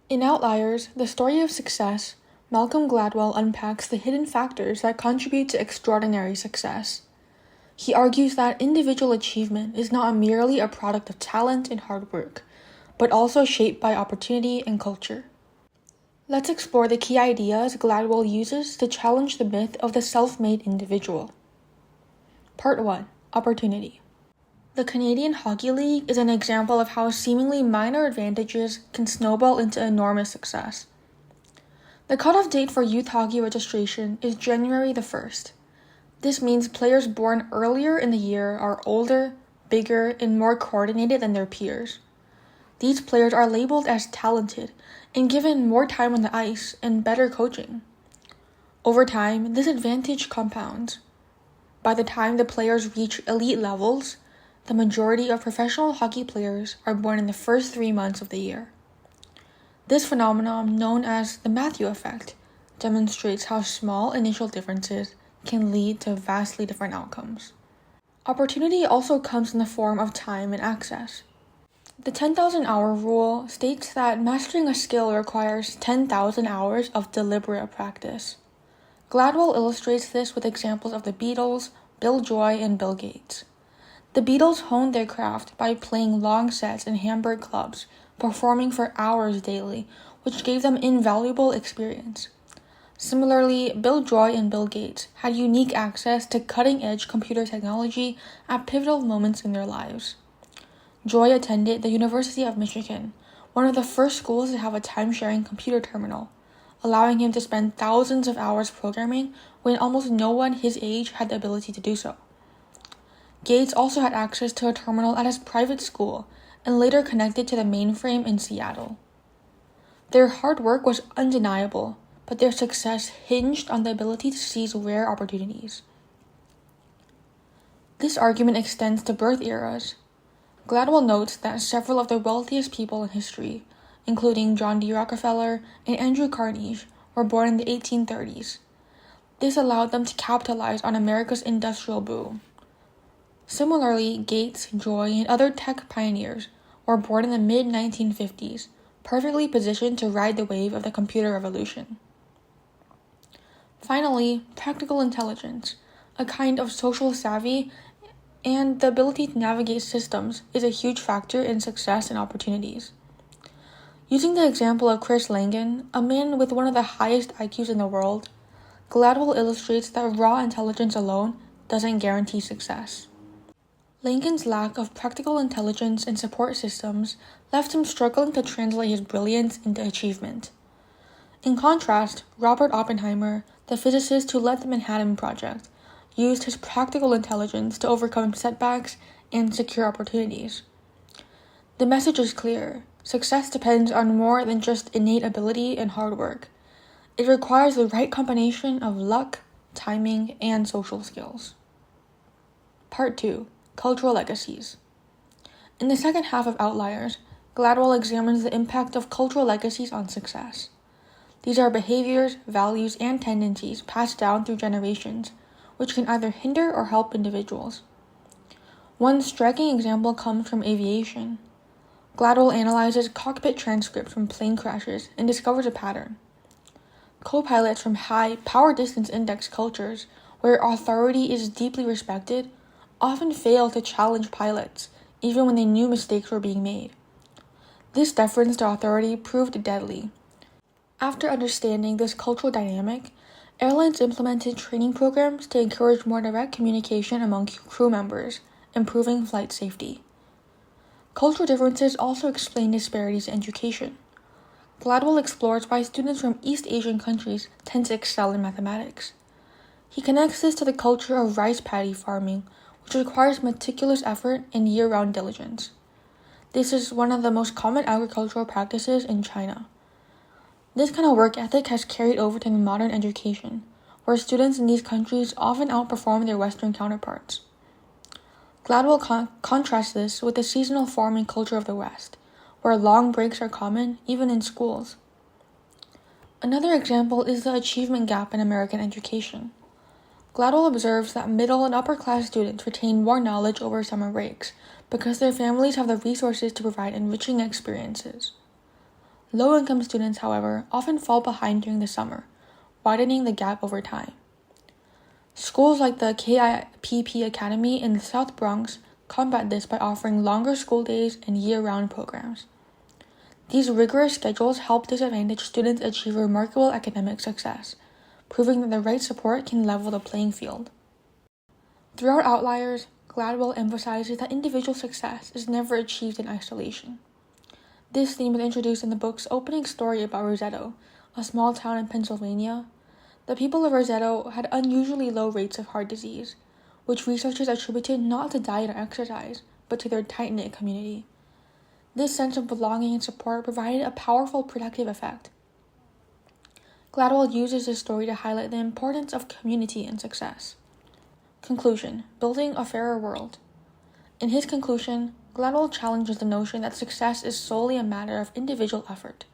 In Outliers, the story of success, Malcolm Gladwell unpacks the hidden factors that contribute to extraordinary success. He argues that individual achievement is not merely a product of talent and hard work, but also shaped by opportunity and culture. Let's explore the key ideas Gladwell uses to challenge the myth of the self-made individual. Part 1. Opportunity. The Canadian Hockey League is an example of how seemingly minor advantages can snowball into enormous success. The cutoff date for youth hockey registration is January the 1st. This means players born earlier in the year are older, bigger, and more coordinated than their peers. These players are labeled as talented and given more time on the ice and better coaching. Over time, this advantage compounds. By the time the players reach elite levels, the majority of professional hockey players are born in the first 3 months of the year. This phenomenon, known as the Matthew effect, demonstrates how small initial differences can lead to vastly different outcomes. Opportunity also comes in the form of time and access. The 10,000-hour rule states that mastering a skill requires 10,000 hours of deliberate practice. Gladwell illustrates this with examples of the Beatles, Bill Joy, and Bill Gates. The Beatles honed their craft by playing long sets in Hamburg clubs, performing for hours daily, which gave them invaluable experience. Similarly, Bill Joy and Bill Gates had unique access to cutting-edge computer technology at pivotal moments in their lives. Joy attended the University of Michigan, one of the first schools to have a time-sharing computer terminal, allowing him to spend thousands of hours programming when almost no one his age had the ability to do so. Gates also had access to a terminal at his private school and later connected to the mainframe in Seattle. Their hard work was undeniable, but their success hinged on the ability to seize rare opportunities. This argument extends to birth eras. Gladwell notes that several of the wealthiest people in history, including John D. Rockefeller and Andrew Carnegie, were born in the 1830s. This allowed them to capitalize on America's industrial boom. Similarly, Gates, Joy, and other tech pioneers were born in the mid-1950s, perfectly positioned to ride the wave of the computer revolution. Finally, practical intelligence, a kind of social savvy and the ability to navigate systems, is a huge factor in success and opportunities. Using the example of Chris Langan, a man with one of the highest IQs in the world, Gladwell illustrates that raw intelligence alone doesn't guarantee success. Langan's lack of practical intelligence and support systems left him struggling to translate his brilliance into achievement. In contrast, Robert Oppenheimer, the physicist who led the Manhattan Project, used his practical intelligence to overcome setbacks and secure opportunities. The message is clear. Success depends on more than just innate ability and hard work. It requires the right combination of luck, timing, and social skills. Part 2. Cultural legacies. In the second half of Outliers, Gladwell examines the impact of cultural legacies on success. These are behaviors, values, and tendencies passed down through generations, which can either hinder or help individuals. One striking example comes from aviation. Gladwell analyzes cockpit transcripts from plane crashes and discovers a pattern. Co-pilots from high power distance index cultures, where authority is deeply respected, often fail to challenge pilots, even when they knew mistakes were being made. This deference to authority proved deadly. After understanding this cultural dynamic, airlines implemented training programs to encourage more direct communication among crew members, improving flight safety. Cultural differences also explain disparities in education. Gladwell explores why students from East Asian countries tend to excel in mathematics. He connects this to the culture of rice paddy farming, which requires meticulous effort and year-round diligence. This is one of the most common agricultural practices in China. This kind of work ethic has carried over to modern education, where students in these countries often outperform their Western counterparts. Gladwell contrasts this with the seasonal farming culture of the West, where long breaks are common even in schools. Another example is the achievement gap in American education. Gladwell observes that middle and upper-class students retain more knowledge over summer breaks because their families have the resources to provide enriching experiences. Low-income students, however, often fall behind during the summer, widening the gap over time. Schools like the KIPP Academy in the South Bronx combat this by offering longer school days and year-round programs. These rigorous schedules help disadvantaged students achieve remarkable academic success, proving that the right support can level the playing field. Throughout Outliers, Gladwell emphasizes that individual success is never achieved in isolation. This theme is introduced in the book's opening story about Roseto, a small town in Pennsylvania. The people of Roseto had unusually low rates of heart disease, which researchers attributed not to diet or exercise, but to their tight-knit community. This sense of belonging and support provided a powerful predictive effect. Gladwell uses this story to highlight the importance of community in success. Conclusion: building a fairer world. In his conclusion, Gladwell challenges the notion that success is solely a matter of individual effort.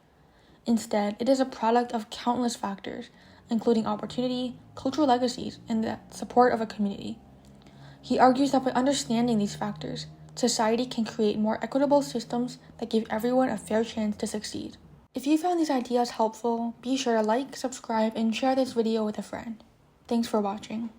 Instead, it is a product of countless factors, including opportunity, cultural legacies, and the support of a community. He argues that by understanding these factors, society can create more equitable systems that give everyone a fair chance to succeed. If you found these ideas helpful, be sure to like, subscribe, and share this video with a friend. Thanks for watching.